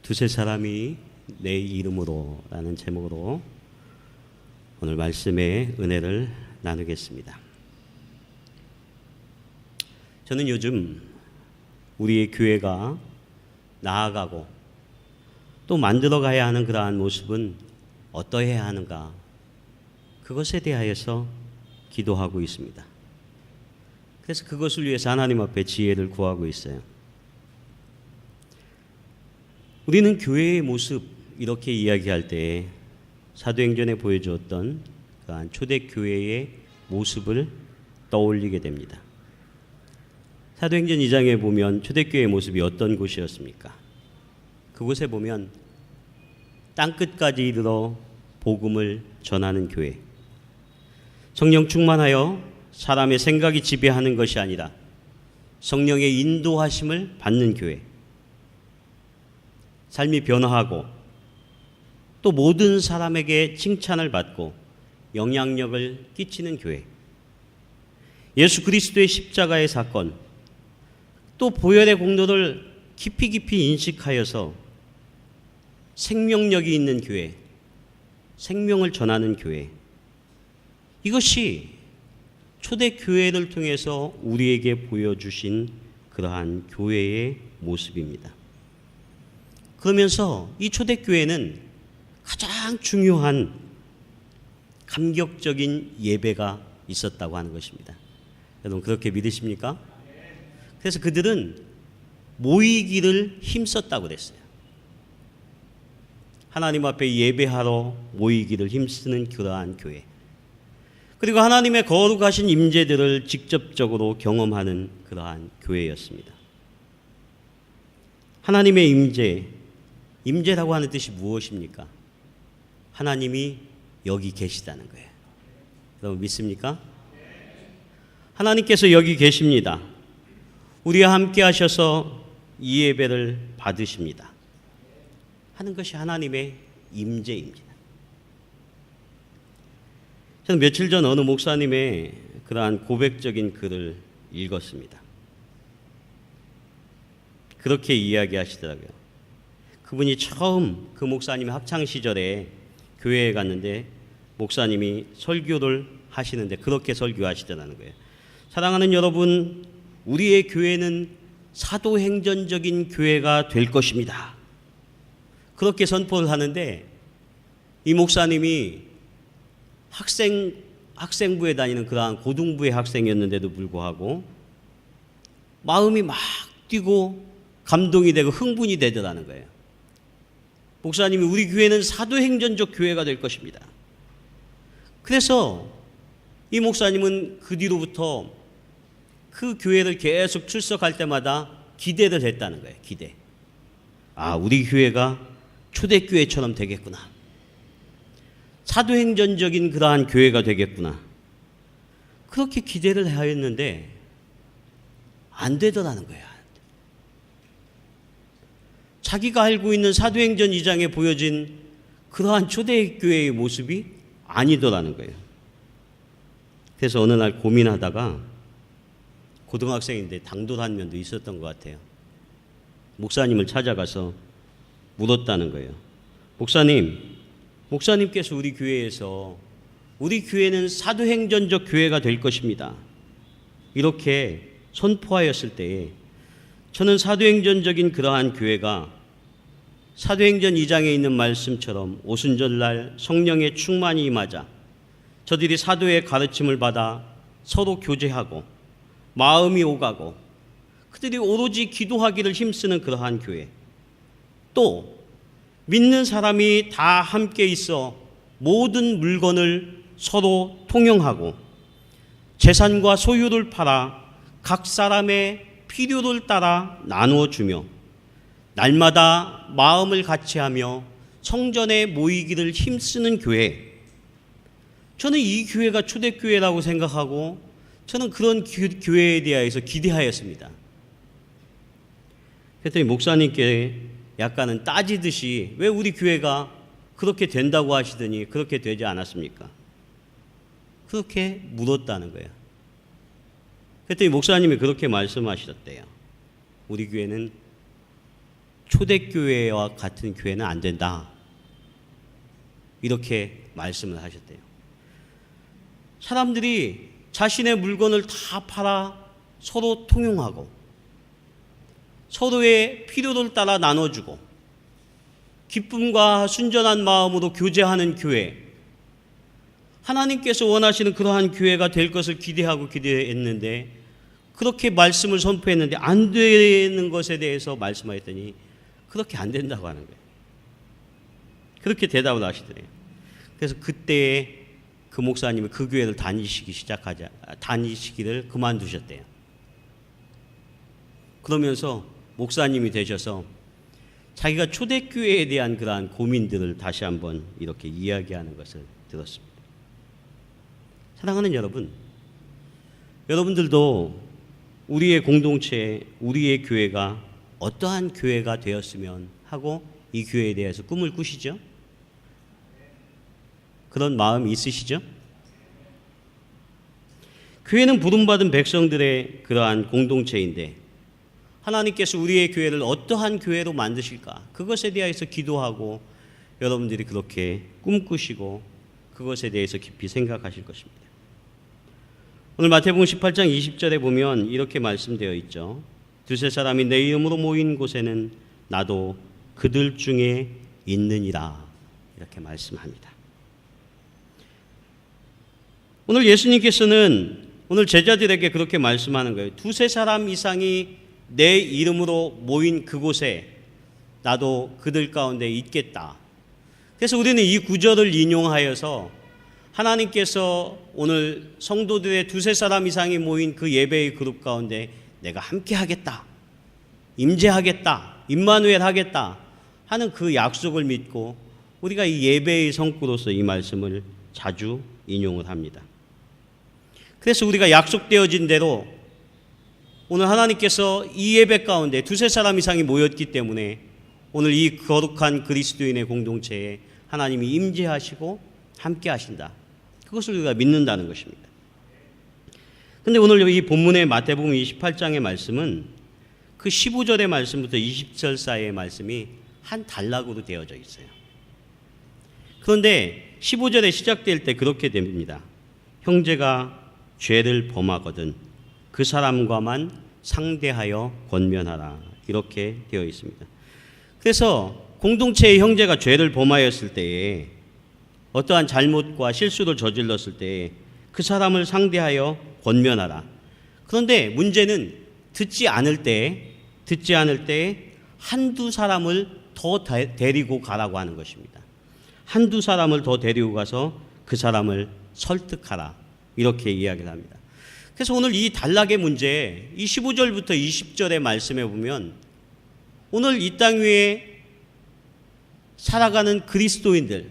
두세 사람이 내 이름으로 라는 제목으로 오늘 말씀의 은혜를 나누겠습니다. 저는 요즘 우리의 교회가 나아가고 또 만들어가야 하는 그러한 모습은 어떠해야 하는가, 그것에 대하여서 기도하고 있습니다. 그래서 그것을 위해서 하나님 앞에 지혜를 구하고 있어요. 우리는 교회의 모습, 이렇게 이야기할 때 사도행전에 보여주었던 그러한 초대교회의 모습을 떠올리게 됩니다. 사도행전 2장에 보면 초대교회의 모습이 어떤 곳이었습니까? 그곳에 보면 땅끝까지 이르러 복음을 전하는 교회, 성령 충만하여 사람의 생각이 지배하는 것이 아니라 성령의 인도하심을 받는 교회, 삶이 변화하고 또 모든 사람에게 칭찬을 받고 영향력을 끼치는 교회, 예수 그리스도의 십자가의 사건, 또 보혈의 공로를 깊이 인식하여서 생명력이 있는 교회, 생명을 전하는 교회, 이것이 초대교회를 통해서 우리에게 보여주신 그러한 교회의 모습입니다. 그러면서 이 초대교회는 가장 중요한 감격적인 예배가 있었다고 하는 것입니다. 여러분 그렇게 믿으십니까? 그래서 그들은 모이기를 힘썼다고 그랬어요. 하나님 앞에 예배하러 모이기를 힘쓰는 그러한 교회, 그리고 하나님의 거룩하신 임재들을 직접적으로 경험하는 그러한 교회였습니다. 하나님의 임재라고 하는 뜻이 무엇입니까? 하나님이 여기 계시다는 거예요. 여러분 믿습니까? 하나님께서 여기 계십니다. 우리와 함께 하셔서 이 예배를 받으십니다 하는 것이 하나님의 임재입니다. 저는 며칠 전 어느 목사님의 그러한 고백적인 글을 읽었습니다. 그렇게 이야기하시더라고요. 그분이 처음 그 목사님의 학창시절에 교회에 갔는데 목사님이 설교를 하시는데 그렇게 설교하시더라는 거예요. 사랑하는 여러분, 우리의 교회는 사도행전적인 교회가 될 것입니다. 그렇게 선포를 하는데 이 목사님이 학생부에 다니는 그러한 고등부의 학생이었는데도 불구하고 마음이 막 뛰고 감동이 되고 흥분이 되더라는 거예요. 목사님이 우리 교회는 사도행전적 교회가 될 것입니다. 그래서 이 목사님은 그 뒤로부터 그 교회를 계속 출석할 때마다 기대를 했다는 거예요. 기대. 아, 우리 교회가 초대교회처럼 되겠구나. 사도행전적인 그러한 교회가 되겠구나. 그렇게 기대를 하였는데 안 되더라는 거예요. 자기가 알고 있는 사도행전 2장에 보여진 그러한 초대교회의 모습이 아니더라는 거예요. 그래서 어느 날 고민하다가 고등학생인데 당돌한 면도 있었던 것 같아요. 목사님을 찾아가서 물었다는 거예요. 목사님께서 우리 교회에서 우리 교회는 사도행전적 교회가 될 것입니다, 이렇게 선포하였을 때에 저는 사도행전적인 그러한 교회가 사도행전 2장에 있는 말씀처럼 오순절날 성령의 충만이 임하자 저들이 사도의 가르침을 받아 서로 교제하고 마음이 오가고 그들이 오로지 기도하기를 힘쓰는 그러한 교회, 또 믿는 사람이 다 함께 있어 모든 물건을 서로 통용하고 재산과 소유를 팔아 각 사람의 필요를 따라 나누어 주며 날마다 마음을 같이하며 성전에 모이기를 힘쓰는 교회, 저는 이 교회가 초대교회라고 생각하고 저는 그런 교회에 대해서 기대하였습니다. 그랬더니 목사님께 약간은 따지듯이 왜 우리 교회가 그렇게 된다고 하시더니 그렇게 되지 않았습니까? 그렇게 물었다는 거예요. 그랬더니 목사님이 그렇게 말씀하셨대요. 우리 교회는 초대교회와 같은 교회는 안 된다. 이렇게 말씀을 하셨대요. 사람들이 자신의 물건을 다 팔아 서로 통용하고 서로의 필요를 따라 나눠주고 기쁨과 순전한 마음으로 교제하는 교회, 하나님께서 원하시는 그러한 교회가 될 것을 기대했는데 그렇게 말씀을 선포했는데 안 되는 것에 대해서 말씀하셨더니 그렇게 안 된다고 하는 거예요. 그렇게 대답을 하시더래요. 그래서 그때 그 목사님이 그 교회를 다니시기를 그만두셨대요. 그러면서 목사님이 되셔서 자기가 초대교회에 대한 그러한 고민들을 다시 한번 이렇게 이야기하는 것을 들었습니다. 사랑하는 여러분, 여러분들도 우리의 공동체, 우리의 교회가 어떠한 교회가 되었으면 하고 이 교회에 대해서 꿈을 꾸시죠? 그런 마음이 있으시죠? 교회는 부름받은 백성들의 그러한 공동체인데 하나님께서 우리의 교회를 어떠한 교회로 만드실까? 그것에 대해서 기도하고 여러분들이 그렇게 꿈꾸시고 그것에 대해서 깊이 생각하실 것입니다. 오늘 마태복음 18장 20절에 보면 이렇게 말씀되어 있죠. 두세 사람이 내 이름으로 모인 곳에는 나도 그들 중에 있느니라. 이렇게 말씀합니다. 오늘 예수님께서는 오늘 제자들에게 그렇게 말씀하는 거예요. 두세 사람 이상이 내 이름으로 모인 그곳에 나도 그들 가운데 있겠다. 그래서 우리는 이 구절을 인용하여서 하나님께서 오늘 성도들의 두세 사람 이상이 모인 그 예배의 그룹 가운데 내가 함께 하겠다, 임재하겠다, 임마누엘 하겠다 하는 그 약속을 믿고 우리가 이 예배의 성구로서 이 말씀을 자주 인용을 합니다. 그래서 우리가 약속되어진 대로 오늘 하나님께서 이 예배 가운데 두세 사람 이상이 모였기 때문에 오늘 이 거룩한 그리스도인의 공동체에 하나님이 임재하시고 함께 하신다. 그것을 우리가 믿는다는 것입니다. 그런데 오늘 이 본문의 마태복음 28장의 말씀은 그 15절의 말씀부터 20절 사이의 말씀이 한 단락으로 되어져 있어요. 그런데 15절에 시작될 때 그렇게 됩니다. 형제가 죄를 범하거든 그 사람과만 상대하여 권면하라. 이렇게 되어 있습니다. 그래서 공동체의 형제가 죄를 범하였을 때에 어떠한 잘못과 실수를 저질렀을 때에 그 사람을 상대하여 권면하라. 그런데 문제는 듣지 않을 때 한두 사람을 더 데리고 가라고 하는 것입니다. 한두 사람을 더 데리고 가서 그 사람을 설득하라. 이렇게 이야기를 합니다. 그래서 오늘 이 단락의 문제, 이 15절부터 20절의 말씀에 보면 오늘 이 땅 위에 살아가는 그리스도인들,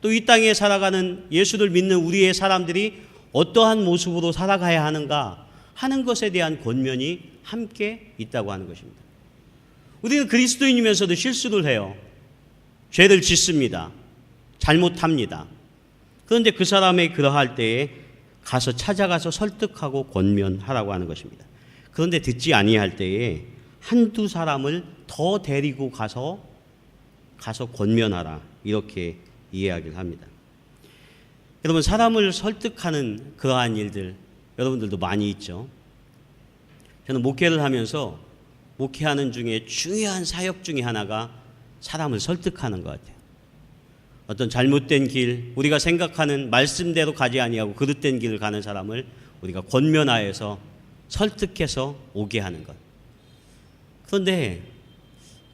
또 이 땅에 살아가는 예수를 믿는 우리의 사람들이 어떠한 모습으로 살아가야 하는가 하는 것에 대한 권면이 함께 있다고 하는 것입니다. 우리는 그리스도인이면서도 실수를 해요. 죄를 짓습니다. 잘못합니다. 그런데 그 사람이 그러할 때에 가서 찾아가서 설득하고 권면하라고 하는 것입니다. 그런데 듣지 아니할 때에 한두 사람을 더 데리고 가서 권면하라. 이렇게 이야기를 합니다. 여러분, 사람을 설득하는 그러한 일들 여러분들도 많이 있죠. 저는 목회를 하면서 목회하는 중에 중요한 사역 중에 하나가 사람을 설득하는 것 같아요. 어떤 잘못된 길, 우리가 생각하는 말씀대로 가지 아니하고 그릇된 길을 가는 사람을 우리가 권면하여서 설득해서 오게 하는 것. 그런데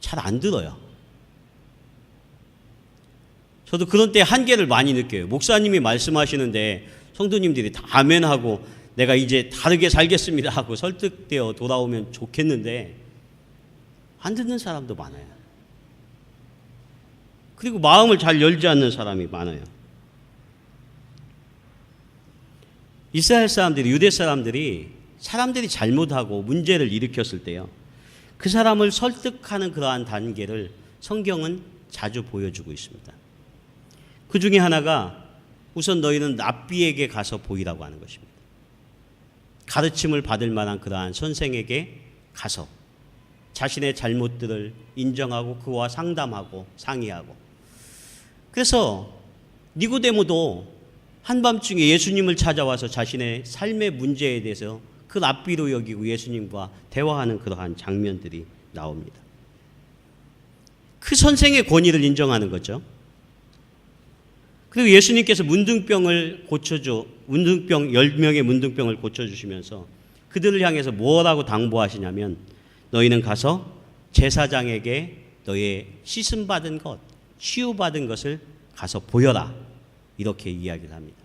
잘 안 들어요. 저도 그런 때 한계를 많이 느껴요. 목사님이 말씀하시는데 성도님들이 다 아멘하고 내가 이제 다르게 살겠습니다 하고 설득되어 돌아오면 좋겠는데 안 듣는 사람도 많아요. 그리고 마음을 잘 열지 않는 사람이 많아요. 이스라엘 사람들이, 유대 사람들이 잘못하고 문제를 일으켰을 때요, 그 사람을 설득하는 그러한 단계를 성경은 자주 보여주고 있습니다. 그 중에 하나가 우선 너희는 랍비에게 가서 보이라고 하는 것입니다. 가르침을 받을 만한 그러한 선생에게 가서 자신의 잘못들을 인정하고 그와 상담하고 상의하고. 그래서 니고데모도 한밤중에 예수님을 찾아와서 자신의 삶의 문제에 대해서 그 랍비로 여기고 예수님과 대화하는 그러한 장면들이 나옵니다. 그 선생의 권위를 인정하는 거죠. 그리고 예수님께서 문둥병을 고쳐줘, 문둥병 10명의 문둥병을 고쳐주시면서 그들을 향해서 뭐라고 당부하시냐면 너희는 가서 제사장에게 너의 씻음받은 것, 치유받은 것을 가서 보여라. 이렇게 이야기를 합니다.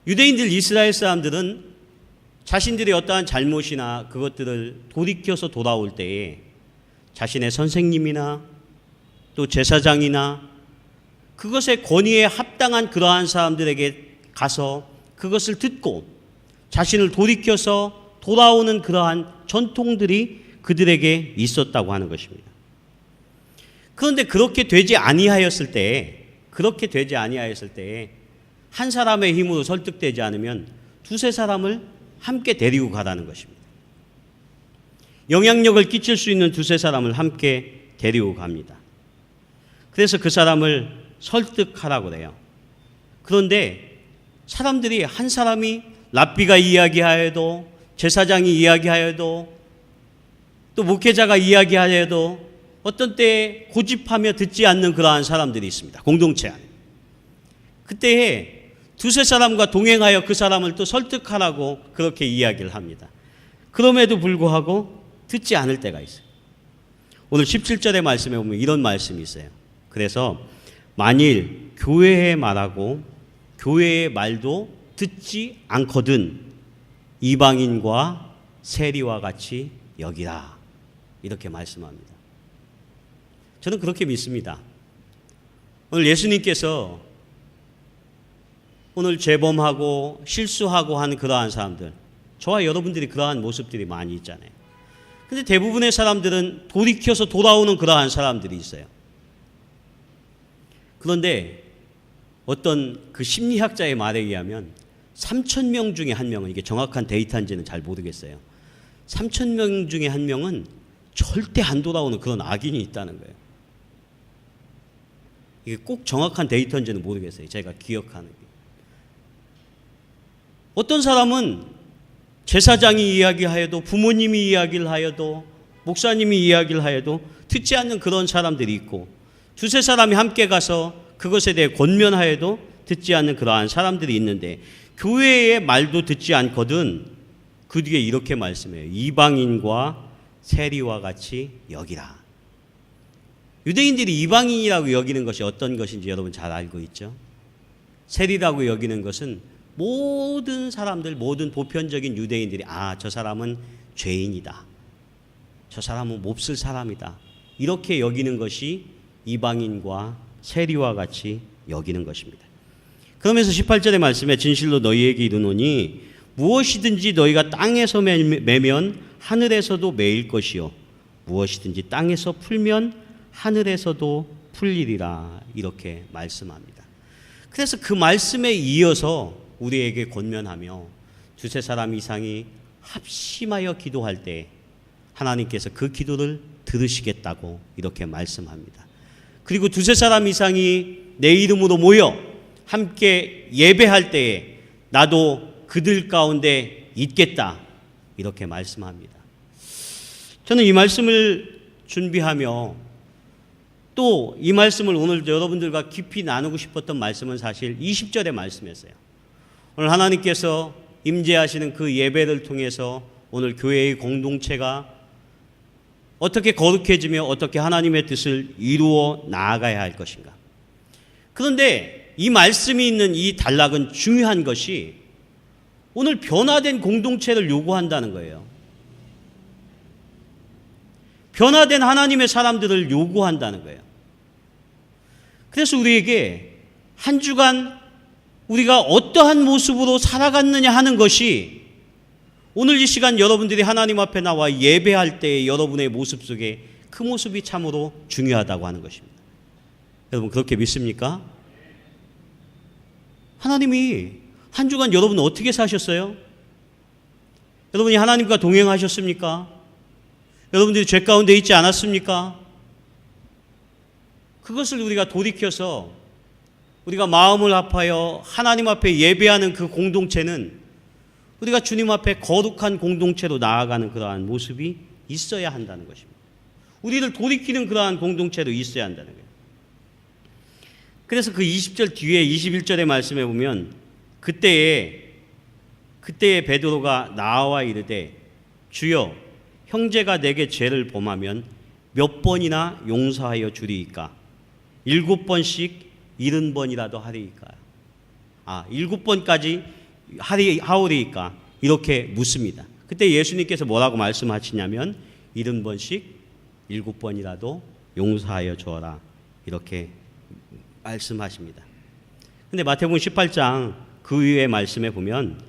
유대인들, 이스라엘 사람들은 자신들의 어떠한 잘못이나 그것들을 돌이켜서 돌아올 때에 자신의 선생님이나 또 제사장이나 그것의 권위에 합당한 그러한 사람들에게 가서 그것을 듣고 자신을 돌이켜서 돌아오는 그러한 전통들이 그들에게 있었다고 하는 것입니다. 그런데 그렇게 되지 아니하였을 때에 한 사람의 힘으로 설득되지 않으면 두세 사람을 함께 데리고 가라는 것입니다. 영향력을 끼칠 수 있는 두세 사람을 함께 데리고 갑니다. 그래서 그 사람을 설득하라고 그래요. 그런데 사람들이 한 사람이 랍비가 이야기하여도 제사장이 이야기하여도 또 목회자가 이야기하여도 어떤 때에 고집하며 듣지 않는 그러한 사람들이 있습니다. 공동체 안에. 그때에 두세 사람과 동행하여 그 사람을 또 설득하라고 그렇게 이야기를 합니다. 그럼에도 불구하고 듣지 않을 때가 있어요. 오늘 17절의 말씀에 보면 이런 말씀이 있어요. 그래서 만일 교회에 말하고 교회의 말도 듣지 않거든 이방인과 세리와 같이 여기라. 이렇게 말씀합니다. 저는 그렇게 믿습니다. 오늘 예수님께서 오늘 재범하고 실수하고 하는 그러한 사람들, 저와 여러분들이 그러한 모습들이 많이 있잖아요. 근데 대부분의 사람들은 돌이켜서 돌아오는 그러한 사람들이 있어요. 그런데 어떤 그 심리학자의 말에 의하면 3,000명 중에 한 명은, 이게 정확한 데이터인지는 잘 모르겠어요. 3,000명 중에 한 명은 절대 안 돌아오는 그런 악인이 있다는 거예요. 이게 꼭 정확한 데이터인지는 모르겠어요. 제가 기억하는 게. 어떤 사람은 제사장이 이야기하여도 부모님이 이야기를 하여도 목사님이 이야기를 하여도 듣지 않는 그런 사람들이 있고 두세 사람이 함께 가서 그것에 대해 권면하여도 듣지 않는 그러한 사람들이 있는데 교회의 말도 듣지 않거든 그 뒤에 이렇게 말씀해요. 이방인과 세리와 같이 여기라. 유대인들이 이방인이라고 여기는 것이 어떤 것인지 여러분 잘 알고 있죠? 세리라고 여기는 것은 모든 사람들, 모든 보편적인 유대인들이 저 사람은 죄인이다. 저 사람은 몹쓸 사람이다. 이렇게 여기는 것이 이방인과 세리와 같이 여기는 것입니다. 그러면서 18절의 말씀에 진실로 너희에게 이르노니 무엇이든지 너희가 땅에서 매면 하늘에서도 매일 것이요 무엇이든지 땅에서 풀면 하늘에서도 풀리리라. 이렇게 말씀합니다. 그래서 그 말씀에 이어서 우리에게 권면하며 두세 사람 이상이 합심하여 기도할 때 하나님께서 그 기도를 들으시겠다고 이렇게 말씀합니다. 그리고 두세 사람 이상이 내 이름으로 모여 함께 예배할 때에 나도 그들 가운데 있겠다 이렇게 말씀합니다. 저는 이 말씀을 준비하며 또 이 말씀을 오늘 여러분들과 깊이 나누고 싶었던 말씀은 사실 20절의 말씀이었어요. 오늘 하나님께서 임재하시는 그 예배를 통해서 오늘 교회의 공동체가 어떻게 거룩해지며 어떻게 하나님의 뜻을 이루어 나아가야 할 것인가. 그런데 이 말씀이 있는 이 단락은 중요한 것이 오늘 변화된 공동체를 요구한다는 거예요. 변화된 하나님의 사람들을 요구한다는 거예요. 그래서 우리에게 한 주간 우리가 어떠한 모습으로 살아갔느냐 하는 것이 오늘 이 시간 여러분들이 하나님 앞에 나와 예배할 때 여러분의 모습 속에 그 모습이 참으로 중요하다고 하는 것입니다. 여러분 그렇게 믿습니까? 하나님이 한 주간 여러분 어떻게 사셨어요? 여러분이 하나님과 동행하셨습니까? 여러분들이 죄 가운데 있지 않았습니까? 그것을 우리가 돌이켜서 우리가 마음을 합하여 하나님 앞에 예배하는 그 공동체는 우리가 주님 앞에 거룩한 공동체로 나아가는 그러한 모습이 있어야 한다는 것입니다. 우리를 돌이키는 그러한 공동체로 있어야 한다는 거예요. 그래서 그 20절 뒤에 21절의 말씀에 보면 그때에 베드로가 나와 이르되 주여 형제가 내게 죄를 범하면 몇 번이나 용서하여 주리이까? 7번씩 70번이라도 하리이까? 7번까지 하오리이까? 이렇게 묻습니다. 그때 예수님께서 뭐라고 말씀하시냐면 70번씩 7번이라도 용서하여 주어라, 이렇게 말씀하십니다. 근데 마태복음 18장 그 위의 말씀에 보면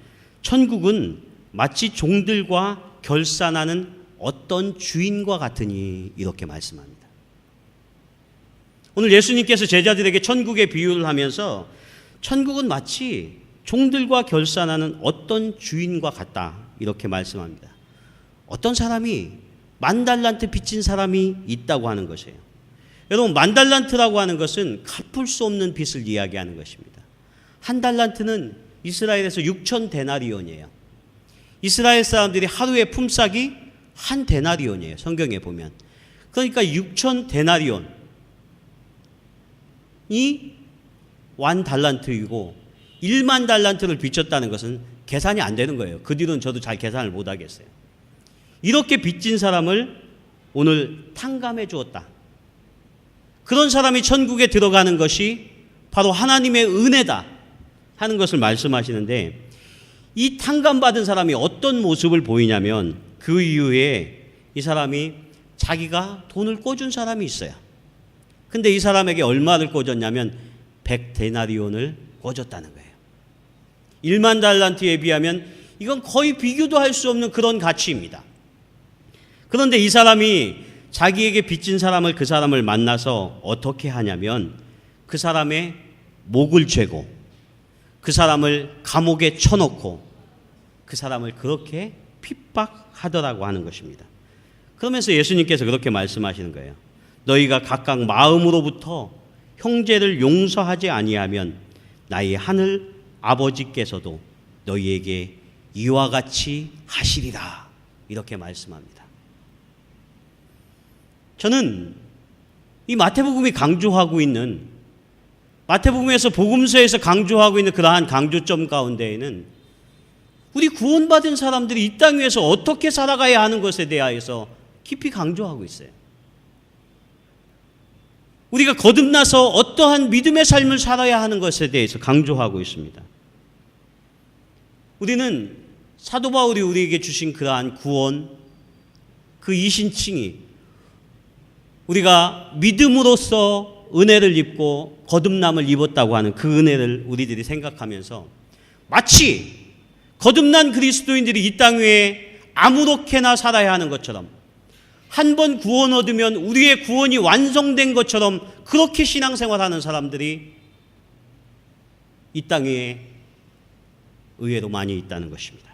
천국은 마치 종들과 결산하는 어떤 주인과 같으니, 이렇게 말씀합니다. 오늘 예수님께서 제자들에게 천국의 비유를 하면서 천국은 마치 종들과 결산하는 어떤 주인과 같다, 이렇게 말씀합니다. 어떤 사람이 10,000달란트 빚진 사람이 있다고 하는 것이에요. 여러분, 10,000달란트라고 하는 것은 갚을 수 없는 빚을 이야기하는 것입니다. 1달란트는 이스라엘에서 6,000데나리온이에요. 이스라엘 사람들이 하루의 품삯이 1데나리온이에요. 성경에 보면. 그러니까 6,000데나리온이 1달란트이고 10,000달란트를 빚졌다는 것은 계산이 안 되는 거예요. 그 뒤로는 저도 잘 계산을 못 하겠어요. 이렇게 빚진 사람을 오늘 탕감해 주었다. 그런 사람이 천국에 들어가는 것이 바로 하나님의 은혜다 하는 것을 말씀하시는데, 이 탕감받은 사람이 어떤 모습을 보이냐면 그 이후에 이 사람이 자기가 돈을 꿔준 사람이 있어요. 근데 이 사람에게 얼마를 꿔줬냐면 100데나리온을 꿔줬다는 거예요. 10,000달란트에 비하면 이건 거의 비교도 할 수 없는 그런 가치입니다. 그런데 이 사람이 자기에게 빚진 사람을, 그 사람을 만나서 어떻게 하냐면 그 사람의 목을 죄고 그 사람을 감옥에 쳐놓고 그 사람을 그렇게 핍박하더라고 하는 것입니다. 그러면서 예수님께서 그렇게 말씀하시는 거예요. 너희가 각각 마음으로부터 형제를 용서하지 아니하면 나의 하늘 아버지께서도 너희에게 이와 같이 하시리라, 이렇게 말씀합니다. 저는 이 마태복음이 강조하고 있는, 마태복음에서 복음서에서 강조하고 있는 그러한 강조점 가운데에는 우리 구원받은 사람들이 이 땅 위에서 어떻게 살아가야 하는 것에 대하여서 깊이 강조하고 있어요. 우리가 거듭나서 어떠한 믿음의 삶을 살아야 하는 것에 대해서 강조하고 있습니다. 우리는 사도 바울이 우리에게 주신 그러한 구원, 그 이신칭이 우리가 믿음으로써 은혜를 입고 거듭남을 입었다고 하는 그 은혜를 우리들이 생각하면서 마치 거듭난 그리스도인들이 이 땅 위에 아무렇게나 살아야 하는 것처럼, 한 번 구원 얻으면 우리의 구원이 완성된 것처럼 그렇게 신앙생활하는 사람들이 이 땅 위에 의외로 많이 있다는 것입니다.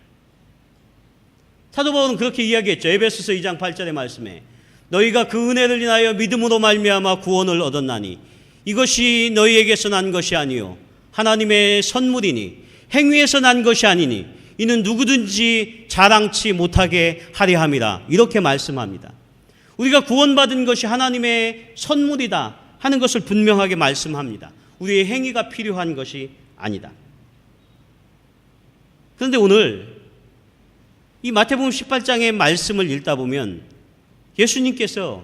사도 바울은 그렇게 이야기했죠. 에베소서 2장 8절의 말씀에 너희가 그 은혜를 인하여 믿음으로 말미암아 구원을 얻었나니 이것이 너희에게서 난 것이 아니요 하나님의 선물이니 행위에서 난 것이 아니니 이는 누구든지 자랑치 못하게 하려 함이라, 이렇게 말씀합니다. 우리가 구원받은 것이 하나님의 선물이다 하는 것을 분명하게 말씀합니다. 우리의 행위가 필요한 것이 아니다. 그런데 오늘 이 마태복음 18장의 말씀을 읽다 보면 예수님께서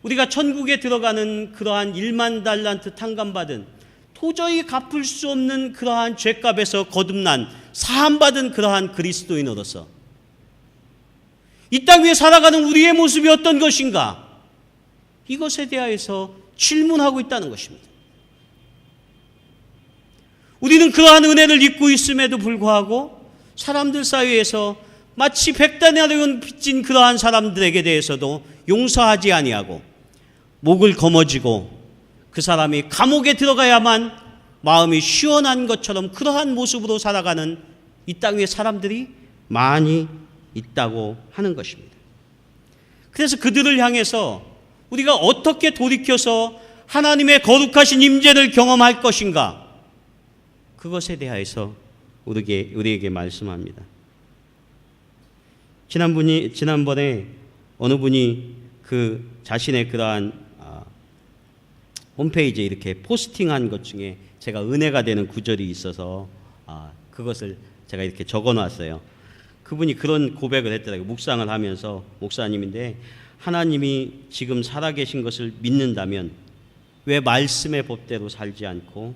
우리가 천국에 들어가는 그러한 10,000달란트 탕감받은, 도저히 갚을 수 없는 그러한 죄값에서 거듭난, 사함받은 그러한 그리스도인으로서 이 땅 위에 살아가는 우리의 모습이 어떤 것인가, 이것에 대하여서 질문하고 있다는 것입니다. 우리는 그러한 은혜를 입고 있음에도 불구하고 사람들 사이에서 마치 100데나리온 빚진 그러한 사람들에게 대해서도 용서하지 아니하고 목을 거머쥐고 그 사람이 감옥에 들어가야만 마음이 시원한 것처럼 그러한 모습으로 살아가는 이 땅 위에 사람들이 많이 있다고 하는 것입니다. 그래서 그들을 향해서 우리가 어떻게 돌이켜서 하나님의 거룩하신 임재를 경험할 것인가, 그것에 대하여서 우리에게 말씀합니다. 지난번에 어느 분이 그 자신의 그러한 홈페이지에 이렇게 포스팅한 것 중에 제가 은혜가 되는 구절이 있어서 그것을 제가 이렇게 적어놨어요. 그분이 그런 고백을 했더라고요. 묵상을 하면서, 목사님인데, 하나님이 지금 살아계신 것을 믿는다면 왜 말씀의 법대로 살지 않고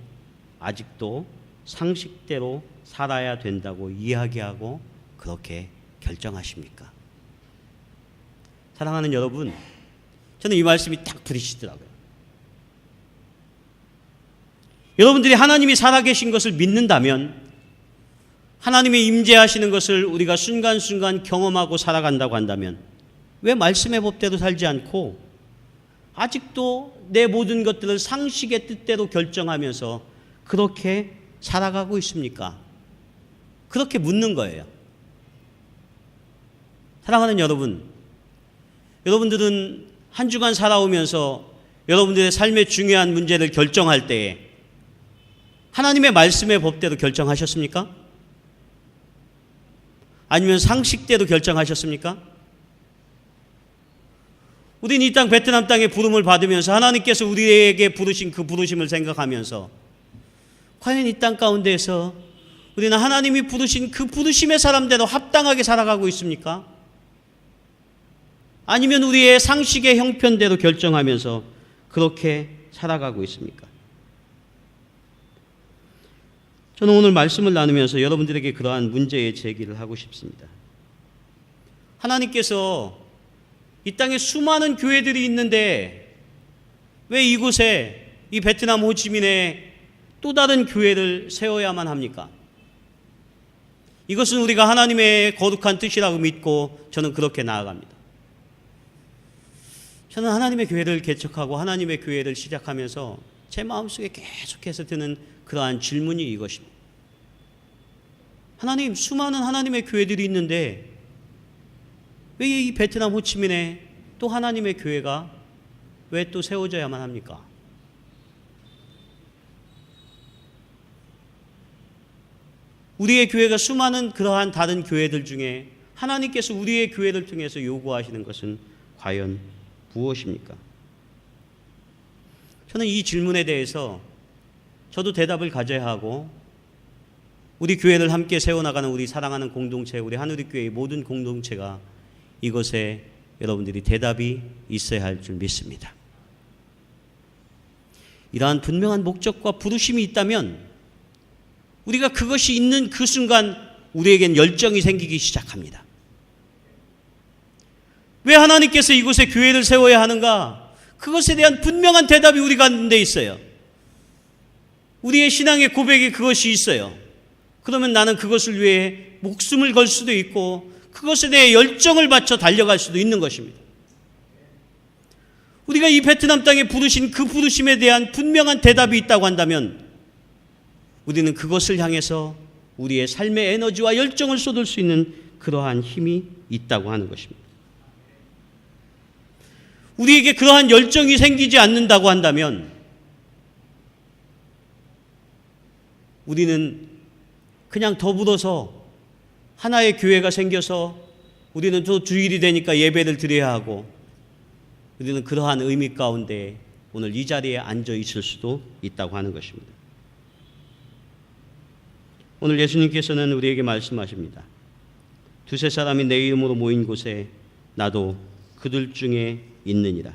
아직도 상식대로 살아야 된다고 이야기하고 그렇게 결정하십니까? 사랑하는 여러분, 저는 이 말씀이 딱 부딪히더라고요. 여러분들이 하나님이 살아계신 것을 믿는다면, 하나님이 임재하시는 것을 우리가 순간순간 경험하고 살아간다고 한다면 왜 말씀의 법대로 살지 않고 아직도 내 모든 것들을 상식의 뜻대로 결정하면서 그렇게 살아가고 있습니까? 그렇게 묻는 거예요. 사랑하는 여러분, 여러분들은 한 주간 살아오면서 여러분들의 삶의 중요한 문제를 결정할 때에 하나님의 말씀의 법대로 결정하셨습니까? 아니면 상식대로 결정하셨습니까? 우리는 이 땅 베트남 땅의 부름을 받으면서 하나님께서 우리에게 부르신 그 부르심을 생각하면서 과연 이 땅 가운데에서 우리는 하나님이 부르신 그 부르심의 사람대로 합당하게 살아가고 있습니까? 아니면 우리의 상식의 형편대로 결정하면서 그렇게 살아가고 있습니까? 저는 오늘 말씀을 나누면서 여러분들에게 그러한 문제의 제기를 하고 싶습니다. 하나님께서 이 땅에 수많은 교회들이 있는데 왜 이곳에, 이 베트남 호치민에 또 다른 교회를 세워야만 합니까? 이것은 우리가 하나님의 거룩한 뜻이라고 믿고 저는 그렇게 나아갑니다. 저는 하나님의 교회를 개척하고 하나님의 교회를 시작하면서 제 마음속에 계속해서 드는 그러한 질문이 이것입니다. 하나님, 수많은 하나님의 교회들이 있는데 왜 이 베트남 호치민에 또 하나님의 교회가 왜 또 세워져야만 합니까? 우리의 교회가 수많은 그러한 다른 교회들 중에 하나님께서 우리의 교회를 통해서 요구하시는 것은 과연 무엇입니까? 저는 이 질문에 대해서 저도 대답을 가져야 하고, 우리 교회를 함께 세워나가는 우리 사랑하는 공동체, 우리 하늘의교회의 모든 공동체가 이것에 여러분들이 대답이 있어야 할 줄 믿습니다. 이러한 분명한 목적과 부르심이 있다면 우리가 그것이 있는 그 순간 우리에겐 열정이 생기기 시작합니다. 왜 하나님께서 이곳에 교회를 세워야 하는가? 그것에 대한 분명한 대답이 우리 가운데 있어요. 우리의 신앙의 고백에 그것이 있어요. 그러면 나는 그것을 위해 목숨을 걸 수도 있고 그것에 대해 열정을 바쳐 달려갈 수도 있는 것입니다. 우리가 이 베트남 땅에 부르신 그 부르심에 대한 분명한 대답이 있다고 한다면 우리는 그것을 향해서 우리의 삶의 에너지와 열정을 쏟을 수 있는 그러한 힘이 있다고 하는 것입니다. 우리에게 그러한 열정이 생기지 않는다고 한다면 우리는 그냥 더불어서 하나의 교회가 생겨서 우리는 또 주일이 되니까 예배를 드려야 하고, 우리는 그러한 의미 가운데 오늘 이 자리에 앉아 있을 수도 있다고 하는 것입니다. 오늘 예수님께서는 우리에게 말씀하십니다. 두세 사람이 내 이름으로 모인 곳에 나도 그들 중에 있느니라.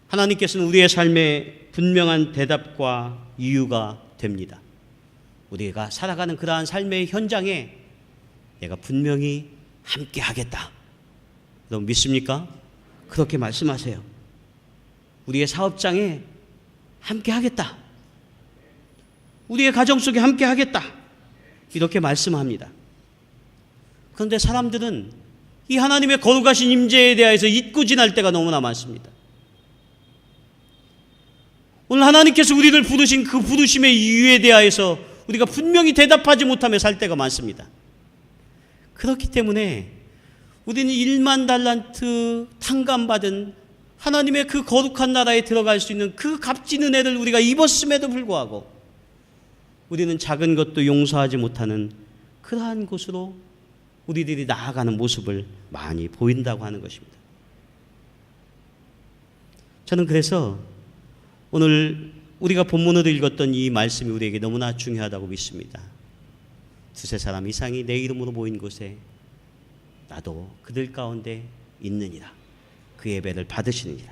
하나님께서는 우리의 삶에 분명한 대답과 이유가 됩니다. 우리가 살아가는 그러한 삶의 현장에 내가 분명히 함께 하겠다. 여러분 믿습니까? 그렇게 말씀하세요. 우리의 사업장에 함께 하겠다. 우리의 가정 속에 함께 하겠다. 이렇게 말씀합니다. 그런데 사람들은 이 하나님의 거룩하신 임재에 대해서 잊고 지날 때가 너무나 많습니다. 오늘 하나님께서 우리를 부르신 그 부르심의 이유에 대하여서 우리가 분명히 대답하지 못하며 살 때가 많습니다. 그렇기 때문에 우리는 1만 달란트 탕감받은 하나님의 그 거룩한 나라에 들어갈 수 있는 그 값진 은혜를 우리가 입었음에도 불구하고 우리는 작은 것도 용서하지 못하는 그러한 곳으로 우리들이 나아가는 모습을 많이 보인다고 하는 것입니다. 저는 그래서 오늘 우리가 본문으로 읽었던 이 말씀이 우리에게 너무나 중요하다고 믿습니다. 두세 사람 이상이 내 이름으로 모인 곳에 나도 그들 가운데 있느니라. 그 예배를 받으시느니라.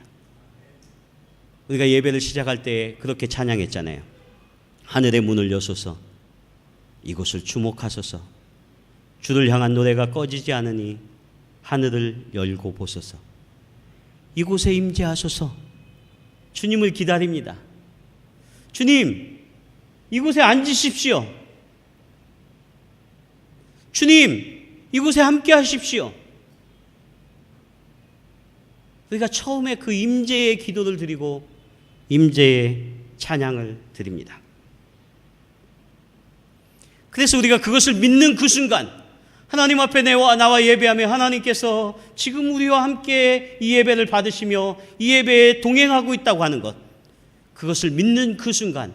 우리가 예배를 시작할 때 그렇게 찬양했잖아요. 하늘의 문을 여소서, 이곳을 주목하소서, 주를 향한 노래가 꺼지지 않으니 하늘을 열고 보소서. 이곳에 임재하소서. 주님을 기다립니다. 주님, 이곳에 앉으십시오. 주님, 이곳에 함께 하십시오. 우리가 처음에 그 임재의 기도를 드리고 임재의 찬양을 드립니다. 그래서 우리가 그것을 믿는 그 순간 하나님 앞에 나와 예배하며 하나님께서 지금 우리와 함께 이 예배를 받으시며 이 예배에 동행하고 있다고 하는 것, 그것을 믿는 그 순간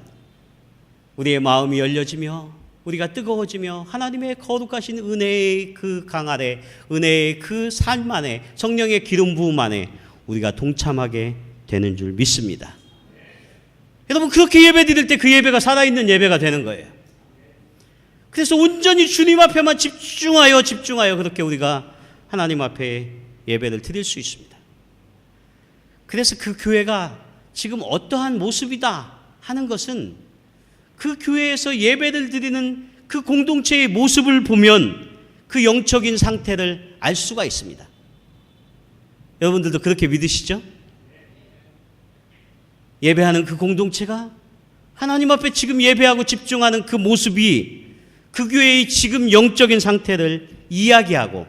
우리의 마음이 열려지며 우리가 뜨거워지며 하나님의 거룩하신 은혜의 그 강 아래, 은혜의 그 삶 안에, 성령의 기름 부음 안에 우리가 동참하게 되는 줄 믿습니다. 여러분, 그렇게 예배 드릴 때 그 예배가 살아있는 예배가 되는 거예요. 그래서 온전히 주님 앞에만 집중하여 그렇게 우리가 하나님 앞에 예배를 드릴 수 있습니다. 그래서 그 교회가 지금 어떠한 모습이다 하는 것은 그 교회에서 예배를 드리는 그 공동체의 모습을 보면 그 영적인 상태를 알 수가 있습니다. 여러분들도 그렇게 믿으시죠? 예배하는 그 공동체가 하나님 앞에 지금 예배하고 집중하는 그 모습이 그 교회의 지금 영적인 상태를 이야기하고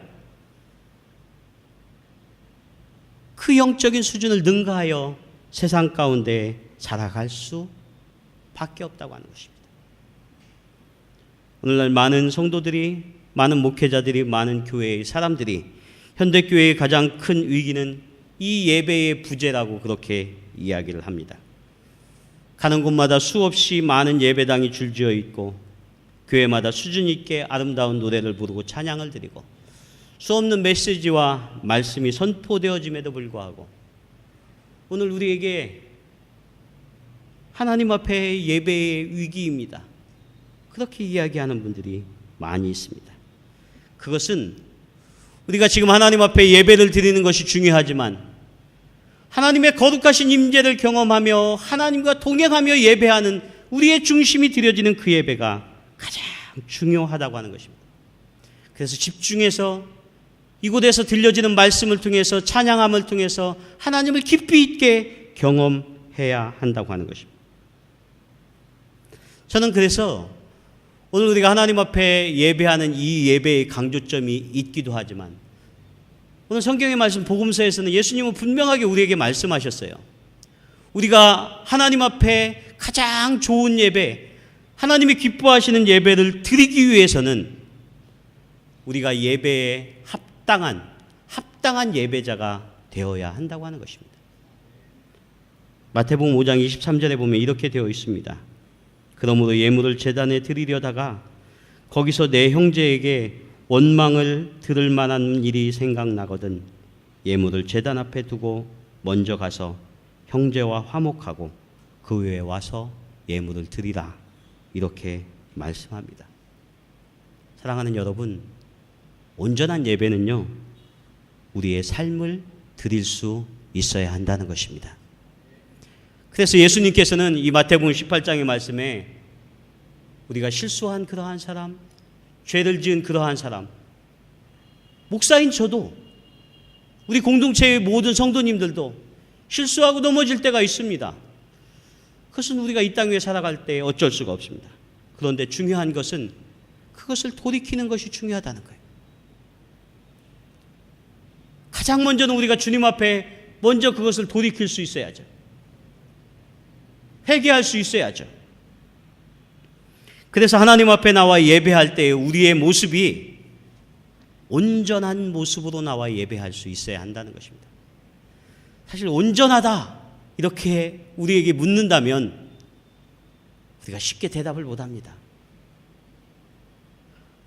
그 영적인 수준을 능가하여 세상 가운데 살아갈 수밖에 없다고 하는 것입니다. 오늘날 많은 성도들이, 많은 목회자들이, 많은 교회의 사람들이 현대교회의 가장 큰 위기는 이 예배의 부재라고 그렇게 이야기를 합니다. 가는 곳마다 수없이 많은 예배당이 줄지어 있고 교회마다 수준 있게 아름다운 노래를 부르고 찬양을 드리고 수없는 메시지와 말씀이 선포되어짐에도 불구하고 오늘 우리에게 하나님 앞에 예배의 위기입니다. 그렇게 이야기하는 분들이 많이 있습니다. 그것은 우리가 지금 하나님 앞에 예배를 드리는 것이 중요하지만 하나님의 거룩하신 임재를 경험하며 하나님과 동행하며 예배하는 우리의 중심이 드려지는 그 예배가 가장 중요하다고 하는 것입니다. 그래서 집중해서 이곳에서 들려지는 말씀을 통해서 찬양함을 통해서 하나님을 깊이 있게 경험해야 한다고 하는 것입니다. 저는 그래서 오늘 우리가 하나님 앞에 예배하는 이 예배의 강조점이 있기도 하지만 오늘 성경의 말씀 복음서에서는 예수님은 분명하게 우리에게 말씀하셨어요. 우리가 하나님 앞에 가장 좋은 예배, 하나님이 기뻐하시는 예배를 드리기 위해서는 우리가 예배에 합당한 예배자가 되어야 한다고 하는 것입니다. 마태복음 5장 23절에 보면 이렇게 되어 있습니다. 그러므로 예물을 제단에 드리려다가 거기서 내 형제에게 원망을 들을 만한 일이 생각나거든 예물을 제단 앞에 두고 먼저 가서 형제와 화목하고 그 후에 와서 예물을 드리라. 이렇게 말씀합니다. 사랑하는 여러분, 온전한 예배는요, 우리의 삶을 드릴 수 있어야 한다는 것입니다. 그래서 예수님께서는 이 마태복음 18장의 말씀에 우리가 실수한 그러한 사람, 죄를 지은 그러한 사람, 목사인 저도, 우리 공동체의 모든 성도님들도 실수하고 넘어질 때가 있습니다. 그것은 우리가 이 땅 위에 살아갈 때 어쩔 수가 없습니다. 그런데 중요한 것은 그것을 돌이키는 것이 중요하다는 거예요. 가장 먼저는 우리가 주님 앞에 먼저 그것을 돌이킬 수 있어야죠. 회개할 수 있어야죠. 그래서 하나님 앞에 나와 예배할 때 우리의 모습이 온전한 모습으로 나와 예배할 수 있어야 한다는 것입니다. 사실 온전하다 이렇게 우리에게 묻는다면 우리가 쉽게 대답을 못합니다.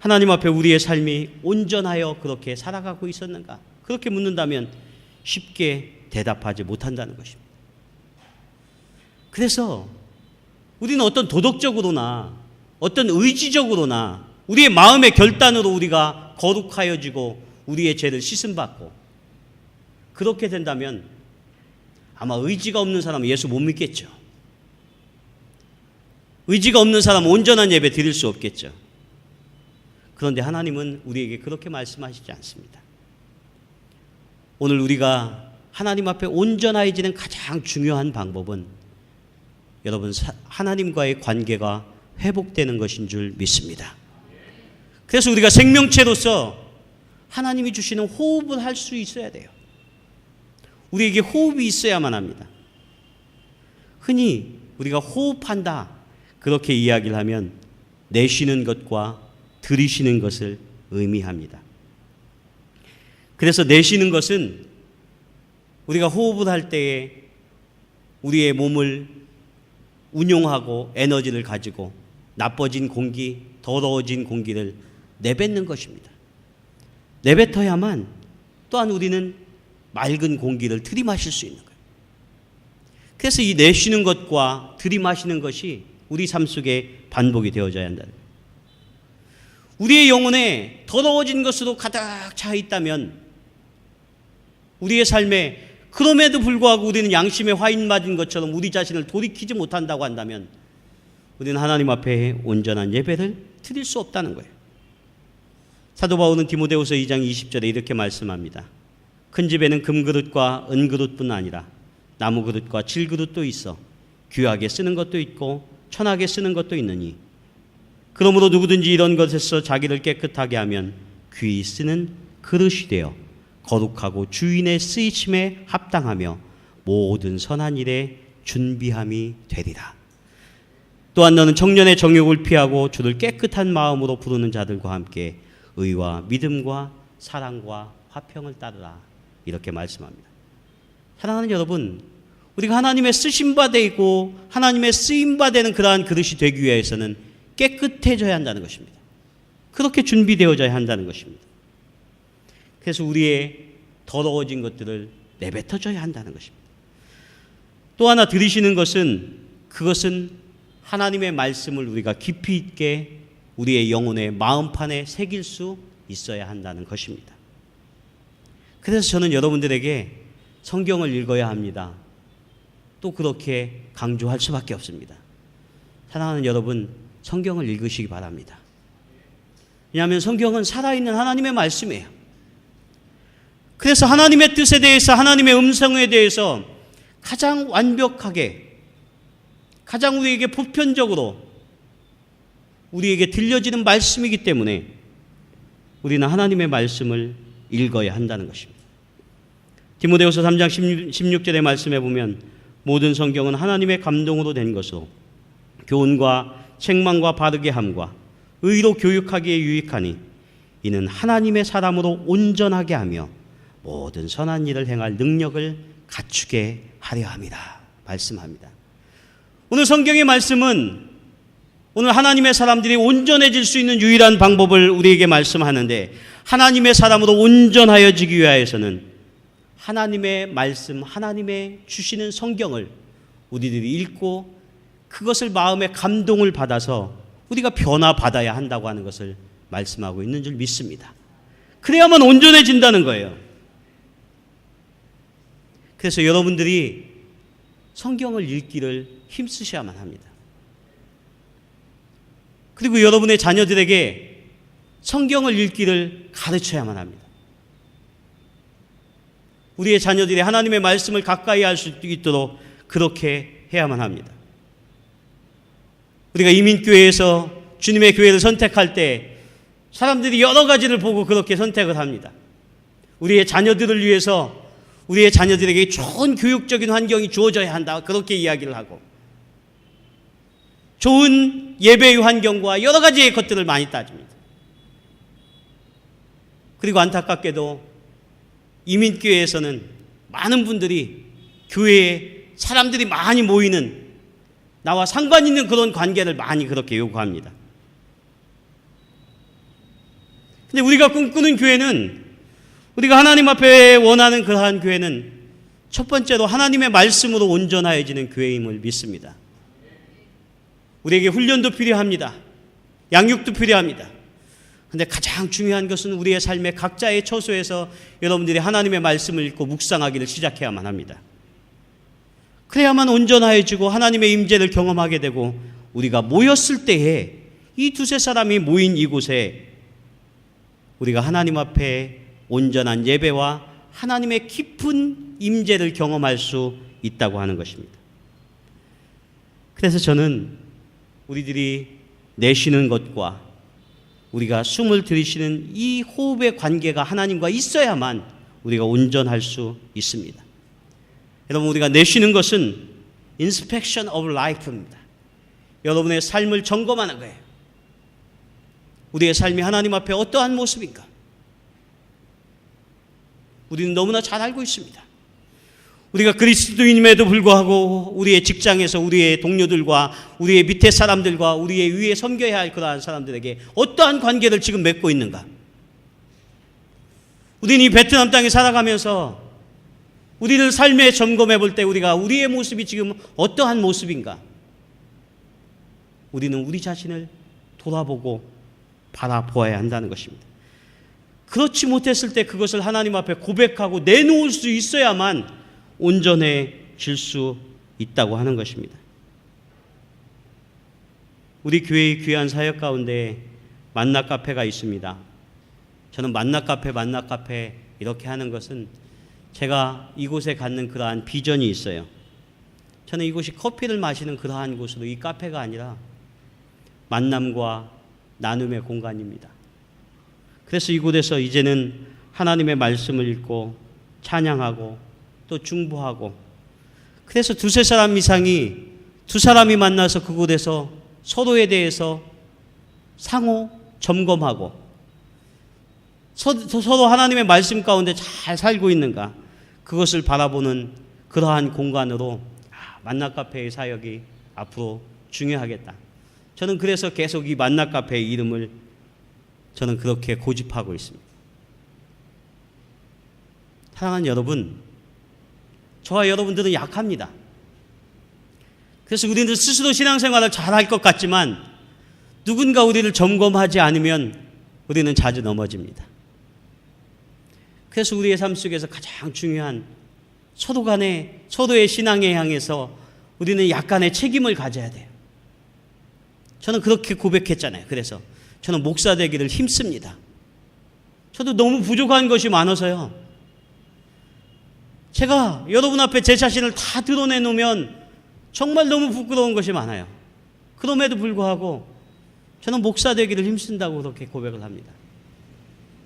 하나님 앞에 우리의 삶이 온전하여 그렇게 살아가고 있었는가? 그렇게 묻는다면 쉽게 대답하지 못한다는 것입니다. 그래서 우리는 어떤 도덕적으로나 어떤 의지적으로나 우리의 마음의 결단으로 우리가 거룩하여지고 우리의 죄를 씻음받고 그렇게 된다면 아마 의지가 없는 사람은 예수 못 믿겠죠. 의지가 없는 사람은 온전한 예배 드릴 수 없겠죠. 그런데 하나님은 우리에게 그렇게 말씀하시지 않습니다. 오늘 우리가 하나님 앞에 온전해지는 가장 중요한 방법은 여러분 하나님과의 관계가 회복되는 것인 줄 믿습니다. 그래서 우리가 생명체로서 하나님이 주시는 호흡을 할 수 있어야 돼요. 우리에게 호흡이 있어야만 합니다. 흔히 우리가 호흡한다 그렇게 이야기를 하면 내쉬는 것과 들이쉬는 것을 의미합니다. 그래서 내쉬는 것은 우리가 호흡을 할 때에 우리의 몸을 운용하고 에너지를 가지고 나빠진 공기, 더러워진 공기를 내뱉는 것입니다. 내뱉어야만 또한 우리는 맑은 공기를 들이마실 수 있는 거예요. 그래서 이 내쉬는 것과 들이마시는 것이 우리 삶 속에 반복이 되어져야 한다는 거예요. 우리의 영혼에 더러워진 것으로 가득 차 있다면 우리의 삶에 그럼에도 불구하고 우리는 양심에 화인 맞은 것처럼 우리 자신을 돌이키지 못한다고 한다면 우리는 하나님 앞에 온전한 예배를 드릴 수 없다는 거예요. 사도 바울은 디모데후서 2장 20절에 이렇게 말씀합니다. 큰 집에는 금그릇과 은그릇뿐 아니라 나무그릇과 질그릇도 있어 귀하게 쓰는 것도 있고 천하게 쓰는 것도 있느니 그러므로 누구든지 이런 것에서 자기를 깨끗하게 하면 귀히 쓰는 그릇이 되어 거룩하고 주인의 쓰이심에 합당하며 모든 선한 일에 준비함이 되리라. 또한 너는 청년의 정욕을 피하고 주를 깨끗한 마음으로 부르는 자들과 함께 의와 믿음과 사랑과 화평을 따르라. 이렇게 말씀합니다. 사랑하는 여러분, 우리가 하나님의 쓰심바 되고 하나님의 쓰임바 되는 그러한 그릇이 되기 위해서는 깨끗해져야 한다는 것입니다. 그렇게 준비되어져야 한다는 것입니다. 그래서 우리의 더러워진 것들을 내뱉어줘야 한다는 것입니다. 또 하나 들으시는 것은 그것은 하나님의 말씀을 우리가 깊이 있게 우리의 영혼의 마음판에 새길 수 있어야 한다는 것입니다. 그래서 저는 여러분들에게 성경을 읽어야 합니다. 또 그렇게 강조할 수밖에 없습니다. 사랑하는 여러분, 성경을 읽으시기 바랍니다. 왜냐하면 성경은 살아있는 하나님의 말씀이에요. 그래서 하나님의 뜻에 대해서 하나님의 음성에 대해서 가장 완벽하게 가장 우리에게 보편적으로 우리에게 들려지는 말씀이기 때문에 우리는 하나님의 말씀을 읽어야 한다는 것입니다. 디모데후서 3장 16절의 말씀에 보면 모든 성경은 하나님의 감동으로 된 것으로 교훈과 책망과 바르게 함과 의로 교육하기에 유익하니 이는 하나님의 사람으로 온전하게 하며 모든 선한 일을 행할 능력을 갖추게 하려 함이라 말씀합니다. 오늘 성경의 말씀은 오늘 하나님의 사람들이 온전해질 수 있는 유일한 방법을 우리에게 말씀하는데 하나님의 사람으로 온전하여지기 위하여서는 하나님의 말씀, 하나님의 주시는 성경을 우리들이 읽고 그것을 마음의 감동을 받아서 우리가 변화받아야 한다고 하는 것을 말씀하고 있는 줄 믿습니다. 그래야만 온전해진다는 거예요. 그래서 여러분들이 성경을 읽기를 힘쓰셔야만 합니다. 그리고 여러분의 자녀들에게 성경을 읽기를 가르쳐야만 합니다. 우리의 자녀들이 하나님의 말씀을 가까이 할 수 있도록 그렇게 해야만 합니다. 우리가 이민교회에서 주님의 교회를 선택할 때 사람들이 여러 가지를 보고 그렇게 선택을 합니다. 우리의 자녀들을 위해서 우리의 자녀들에게 좋은 교육적인 환경이 주어져야 한다. 그렇게 이야기를 하고 좋은 예배의 환경과 여러 가지의 것들을 많이 따집니다. 그리고 안타깝게도 이민교회에서는 많은 분들이 교회에 사람들이 많이 모이는 나와 상관 있는 그런 관계를 많이 그렇게 요구합니다. 근데 우리가 꿈꾸는 교회는, 우리가 하나님 앞에 원하는 그러한 교회는 첫 번째로 하나님의 말씀으로 온전하여지는 교회임을 믿습니다. 우리에게 훈련도 필요합니다. 양육도 필요합니다. 그런데 가장 중요한 것은 우리의 삶의 각자의 처소에서 여러분들이 하나님의 말씀을 읽고 묵상하기를 시작해야만 합니다. 그래야만 온전해지고 하나님의 임재를 경험하게 되고, 우리가 모였을 때에 이 두세 사람이 모인 이곳에 우리가 하나님 앞에 온전한 예배와 하나님의 깊은 임재를 경험할 수 있다고 하는 것입니다. 그래서 저는 우리들이 내쉬는 것과 우리가 숨을 들이쉬는 이 호흡의 관계가 하나님과 있어야만 우리가 온전할 수 있습니다. 여러분, 우리가 내쉬는 것은 inspection of life입니다. 여러분의 삶을 점검하는 거예요. 우리의 삶이 하나님 앞에 어떠한 모습인가? 우리는 너무나 잘 알고 있습니다. 우리가 그리스도인임에도 불구하고 우리의 직장에서 우리의 동료들과 우리의 밑에 사람들과 우리의 위에 섬겨야 할 그러한 사람들에게 어떠한 관계를 지금 맺고 있는가? 우리는 이 베트남 땅에 살아가면서 우리를 삶에 점검해 볼 때 우리가 우리의 모습이 지금 어떠한 모습인가? 우리는 우리 자신을 돌아보고 바라보아야 한다는 것입니다. 그렇지 못했을 때 그것을 하나님 앞에 고백하고 내놓을 수 있어야만 온전해질 수 있다고 하는 것입니다. 우리 교회의 귀한 사역 가운데 만나 카페가 있습니다. 저는 만나 카페 이렇게 하는 것은 제가 이곳에 갖는 그러한 비전이 있어요. 저는 이곳이 커피를 마시는 그러한 곳으로, 이 카페가 아니라 만남과 나눔의 공간입니다. 그래서 이곳에서 이제는 하나님의 말씀을 읽고 찬양하고 또 중보하고, 그래서 두세 사람 이상이, 두 사람이 만나서 그곳에서 서로에 대해서 상호 점검하고 서로 하나님의 말씀 가운데 잘 살고 있는가, 그것을 바라보는 그러한 공간으로 만나 카페의 사역이 앞으로 중요하겠다. 저는 그래서 계속 이 만나 카페의 이름을 저는 그렇게 고집하고 있습니다. 사랑하는 여러분, 저와 여러분들은 약합니다. 그래서 우리는 스스로 신앙생활을 잘할 것 같지만 누군가 우리를 점검하지 않으면 우리는 자주 넘어집니다. 그래서 우리의 삶 속에서 가장 중요한 서로의 신앙에 향해서 우리는 약간의 책임을 가져야 돼요. 저는 그렇게 고백했잖아요. 그래서 저는 목사 되기를 힘씁니다. 저도 너무 부족한 것이 많아서요. 제가 여러분 앞에 제 자신을 다 드러내놓으면 정말 너무 부끄러운 것이 많아요. 그럼에도 불구하고 저는 목사 되기를 힘쓴다고 그렇게 고백을 합니다.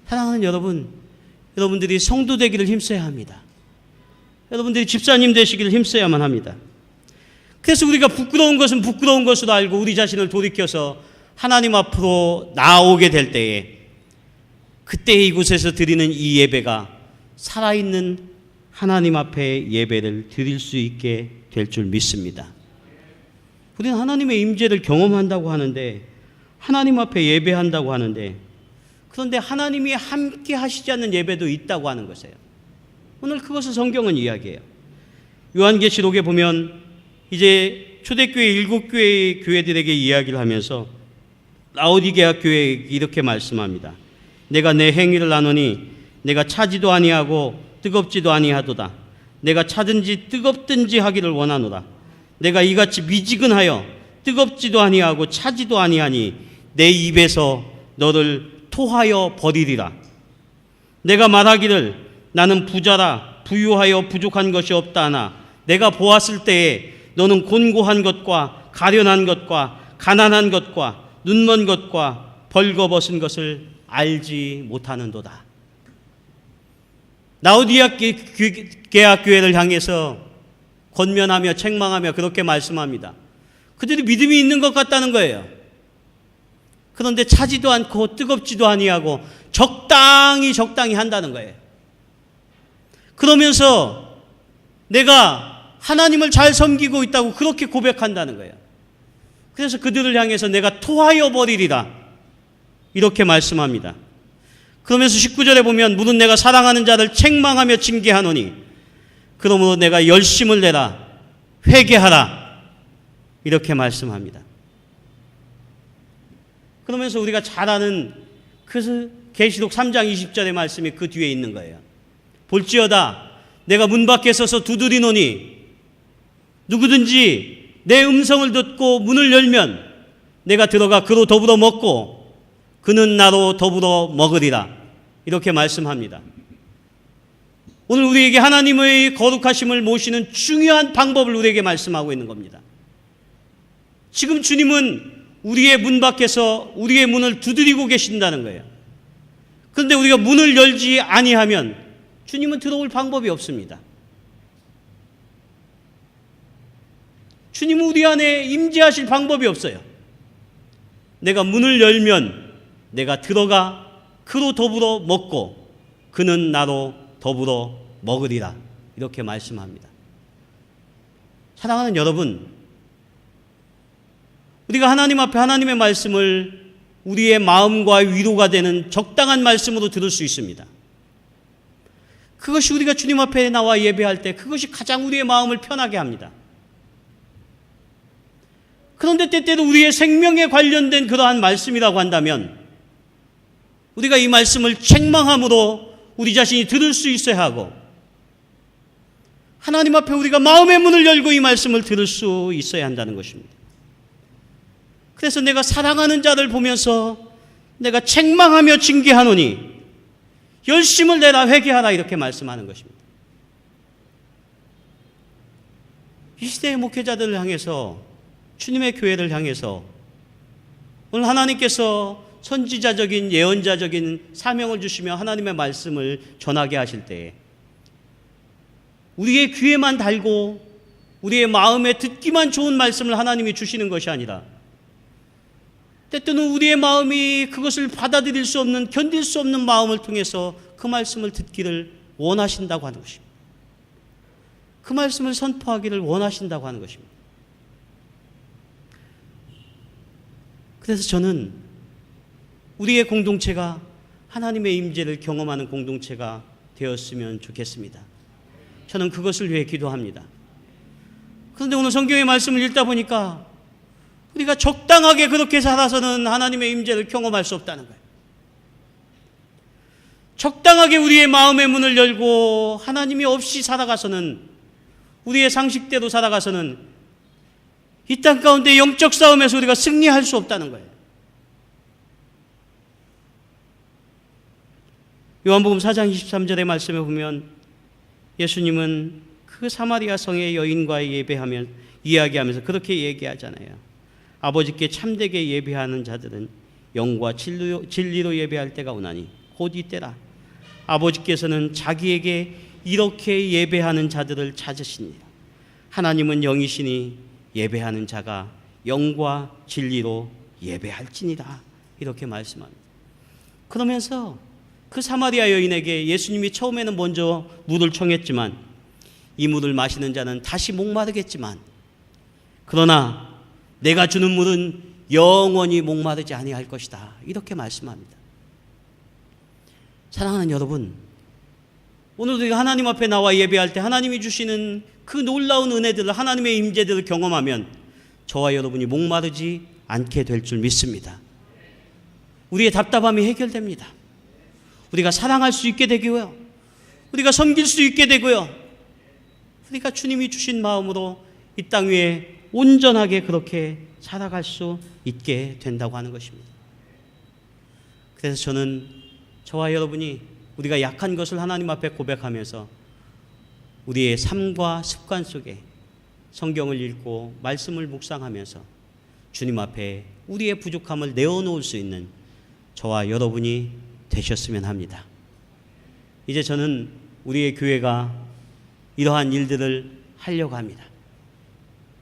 사랑하는 여러분, 여러분들이 성도 되기를 힘써야 합니다. 여러분들이 집사님 되시기를 힘써야만 합니다. 그래서 우리가 부끄러운 것은 부끄러운 것으로 알고 우리 자신을 돌이켜서 하나님 앞으로 나아오게 될 때에, 그때 이곳에서 드리는 이 예배가 살아있는 하나님 앞에 예배를 드릴 수 있게 될 줄 믿습니다. 우리는 하나님의 임재를 경험한다고 하는데, 하나님 앞에 예배한다고 하는데, 그런데 하나님이 함께 하시지 않는 예배도 있다고 하는 것이에요. 오늘 그것을 성경은 이야기해요. 요한계시록에 보면 이제 초대교회 7교회의 교회들에게 이야기를 하면서 라오디게아 교회에 이렇게 말씀합니다. 내가 내 행위를 아노니 내가 차지도 아니하고 뜨겁지도 아니하도다. 내가 차든지 뜨겁든지 하기를 원하노라. 내가 이같이 미지근하여 뜨겁지도 아니하고 차지도 아니하니 내 입에서 너를 토하여 버리리라. 내가 말하기를 나는 부자라 부유하여 부족한 것이 없다 하나 내가 보았을 때에 너는 곤고한 것과 가련한 것과 가난한 것과 눈먼 것과 벌거벗은 것을 알지 못하는도다. 라오디게아 교회를 향해서 권면하며 책망하며 그렇게 말씀합니다. 그들이 믿음이 있는 것 같다는 거예요. 그런데 차지도 않고 뜨겁지도 아니하고 적당히 한다는 거예요. 그러면서 내가 하나님을 잘 섬기고 있다고 그렇게 고백한다는 거예요. 그래서 그들을 향해서 내가 토하여 버리리라 이렇게 말씀합니다. 그러면서 19절에 보면 무릇 내가 사랑하는 자를 책망하며 징계하노니 그러므로 내가 열심을 내라 회개하라 이렇게 말씀합니다. 그러면서 우리가 잘 아는 그 계시록 3장 20절의 말씀이 그 뒤에 있는 거예요. 볼지어다 내가 문 밖에 서서 두드리노니 누구든지 내 음성을 듣고 문을 열면 내가 들어가 그로 더불어 먹고 그는 나로 더불어 먹으리라 이렇게 말씀합니다. 오늘 우리에게 하나님의 거룩하심을 모시는 중요한 방법을 우리에게 말씀하고 있는 겁니다. 지금 주님은 우리의 문 밖에서 우리의 문을 두드리고 계신다는 거예요. 그런데 우리가 문을 열지 아니하면 주님은 들어올 방법이 없습니다. 주님은 우리 안에 임재하실 방법이 없어요. 내가 문을 열면 내가 들어가 그로 더불어 먹고 그는 나로 더불어 먹으리라 이렇게 말씀합니다. 사랑하는 여러분, 우리가 하나님 앞에 하나님의 말씀을 우리의 마음과 위로가 되는 적당한 말씀으로 들을 수 있습니다. 그것이 우리가 주님 앞에 나와 예배할 때 그것이 가장 우리의 마음을 편하게 합니다. 그런데 때때로 우리의 생명에 관련된 그러한 말씀이라고 한다면 우리가 이 말씀을 책망함으로 우리 자신이 들을 수 있어야 하고 하나님 앞에 우리가 마음의 문을 열고 이 말씀을 들을 수 있어야 한다는 것입니다. 그래서 내가 사랑하는 자를 보면서 내가 책망하며 징계하노니 열심을 내라 회개하라 이렇게 말씀하는 것입니다. 이 시대의 목회자들을 향해서 주님의 교회를 향해서 오늘 하나님께서 선지자적인 예언자적인 사명을 주시며 하나님의 말씀을 전하게 하실 때에 우리의 귀에만 달고 우리의 마음에 듣기만 좋은 말씀을 하나님이 주시는 것이 아니라 때때는 우리의 마음이 그것을 받아들일 수 없는 견딜 수 없는 마음을 통해서 그 말씀을 듣기를 원하신다고 하는 것입니다. 그 말씀을 선포하기를 원하신다고 하는 것입니다. 그래서 저는 우리의 공동체가 하나님의 임재를 경험하는 공동체가 되었으면 좋겠습니다. 저는 그것을 위해 기도합니다. 그런데 오늘 성경의 말씀을 읽다 보니까 우리가 적당하게 그렇게 살아서는 하나님의 임재를 경험할 수 없다는 거예요. 적당하게 우리의 마음의 문을 열고 하나님이 없이 살아가서는 우리의 상식대로 살아가서는 이 땅 가운데 영적 싸움에서 우리가 승리할 수 없다는 거예요. 요한복음 4장 23절의 말씀에 보면 예수님은 그 사마리아 성의 여인과의 예배하면 이야기하면서 그렇게 얘기하잖아요. 아버지께 참되게 예배하는 자들은 영과 진리로 예배할 때가 오나니 곧 이때라. 아버지께서는 자기에게 이렇게 예배하는 자들을 찾으시니라. 하나님은 영이시니 예배하는 자가 영과 진리로 예배할지니라. 이렇게 말씀합니다. 그러면서 그 사마리아 여인에게 예수님이 처음에는 먼저 물을 청했지만 이 물을 마시는 자는 다시 목마르겠지만 그러나 내가 주는 물은 영원히 목마르지 아니할 것이다. 이렇게 말씀합니다. 사랑하는 여러분, 오늘 우리가 하나님 앞에 나와 예배할 때 하나님이 주시는 그 놀라운 은혜들을 하나님의 임재들을 경험하면 저와 여러분이 목마르지 않게 될 줄 믿습니다. 우리의 답답함이 해결됩니다. 우리가 사랑할 수 있게 되고요. 우리가 섬길 수 있게 되고요. 우리가 주님이 주신 마음으로 이 땅 위에 온전하게 그렇게 살아갈 수 있게 된다고 하는 것입니다. 그래서 저는 저와 여러분이 우리가 약한 것을 하나님 앞에 고백하면서 우리의 삶과 습관 속에 성경을 읽고 말씀을 묵상하면서 주님 앞에 우리의 부족함을 내어놓을 수 있는 저와 여러분이 되셨으면 합니다. 이제 저는 우리의 교회가 이러한 일들을 하려고 합니다.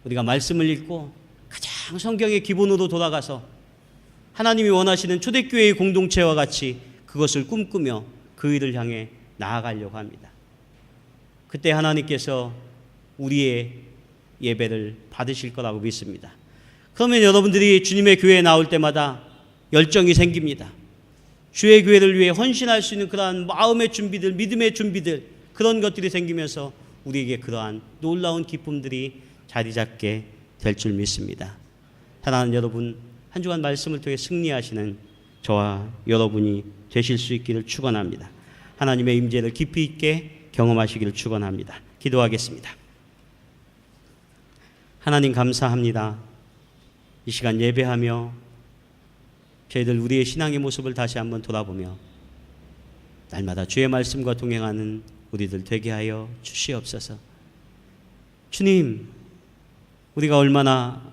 우리가 말씀을 읽고 가장 성경의 기본으로 돌아가서 하나님이 원하시는 초대교회의 공동체와 같이 그것을 꿈꾸며 그 일을 향해 나아가려고 합니다. 그때 하나님께서 우리의 예배를 받으실 거라고 믿습니다. 그러면 여러분들이 주님의 교회에 나올 때마다 열정이 생깁니다. 주의 교회를 위해 헌신할 수 있는 그러한 마음의 준비들, 믿음의 준비들, 그런 것들이 생기면서 우리에게 그러한 놀라운 기쁨들이 자리 잡게 될 줄 믿습니다. 사랑하는 여러분, 한 주간 말씀을 통해 승리하시는 저와 여러분이 되실 수 있기를 축원합니다. 하나님의 임재를 깊이 있게 경험하시기를 축원합니다. 기도하겠습니다. 하나님 감사합니다. 이 시간 예배하며 저희들 우리의 신앙의 모습을 다시 한번 돌아보며 날마다 주의 말씀과 동행하는 우리들 되게 하여 주시옵소서. 주님, 우리가 얼마나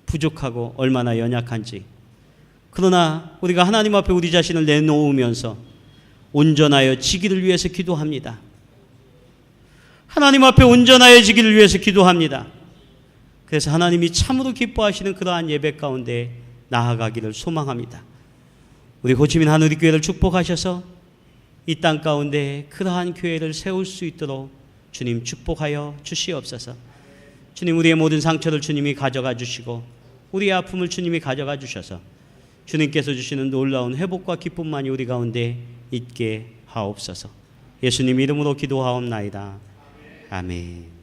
부족하고 얼마나 연약한지, 그러나 우리가 하나님 앞에 우리 자신을 내놓으면서 온전하여 지기를 위해서 기도합니다. 하나님 앞에 온전하여 지기를 위해서 기도합니다. 그래서 하나님이 참으로 기뻐하시는 그러한 예배 가운데 나아가기를 소망합니다. 우리 호치민 한우리교회를 축복하셔서 이 땅 가운데 그러한 교회를 세울 수 있도록 주님 축복하여 주시옵소서. 주님, 우리의 모든 상처를 주님이 가져가 주시고 우리의 아픔을 주님이 가져가 주셔서 주님께서 주시는 놀라운 회복과 기쁨만이 우리 가운데 있게 하옵소서. 예수님 이름으로 기도하옵나이다. 아멘.